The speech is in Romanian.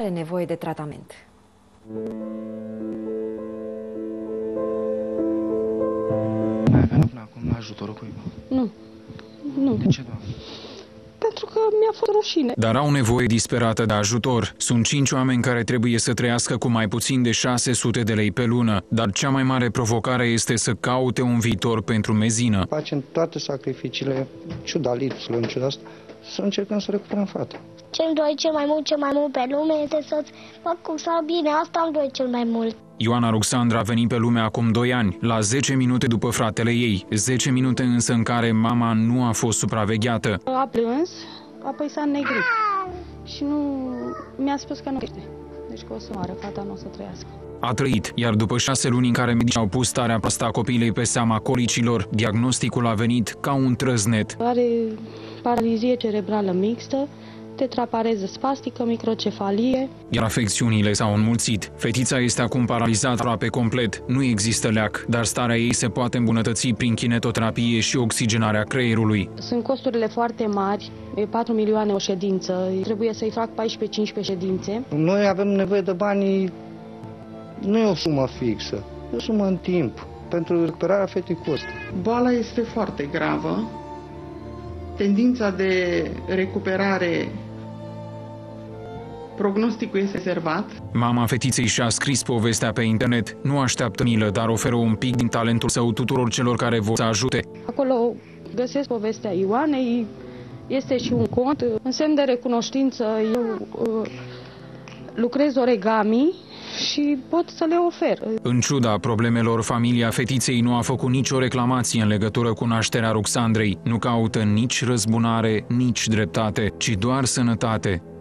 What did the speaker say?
are nevoie de tratament. Mai avea până acum la ajutorul cuiva? Nu. De ce, Doamne? Pentru că mi-a fost rușine. Dar au nevoie disperată de ajutor. Sunt 5 oameni care trebuie să trăiască cu mai puțin de 600 de lei pe lună, dar cea mai mare provocare este să caute un viitor pentru mezină. Facem toate sacrificiile, în ciuda lipsurilor, în ciuda asta, să încercăm să recuperăm fata. Ce-mi doi cel mai mult pe lume este să-ți fac cum să bine, asta îmi doi cel mai mult. Ioana Ruxandra a venit pe lume acum 2 ani, la 10 minute după fratele ei, 10 minute însă în care mama nu a fost supravegheată. A plâns, apoi s-a înnegrit și nu mi-a spus că nu crește. Deci că o să moară, fata nu o să trăiască. A trăit, iar după 6 luni în care medicii au pus starea proastă a copilei pe seama colicilor, diagnosticul a venit ca un trăznet. Are paralizie cerebrală mixtă, tetrapareză spastică, microcefalie. Iar afecțiunile s-au înmulțit. Fetița este acum paralizată aproape complet. Nu există leac, dar starea ei se poate îmbunătăți prin kinetoterapie și oxigenarea creierului. Sunt costurile foarte mari, e 4 milioane o ședință, trebuie să-i fac 14-15 ședințe. Noi avem nevoie de banii, nu e o sumă fixă, e o sumă în timp. Pentru recuperarea fetei costă. Boala este foarte gravă. Tendința de recuperare, prognosticul este rezervat. Mama fetiței și-a scris povestea pe internet. Nu așteaptă milă, dar oferă un pic din talentul său tuturor celor care vor să ajute. Acolo găsesc povestea Ioanei, este și un cont. În semn de recunoștință, eu lucrez origami și pot să le ofer. În ciuda problemelor, familia fetiței nu a făcut nicio reclamație în legătură cu nașterea Ruxandrei. Nu caută nici răzbunare, nici dreptate, ci doar sănătate.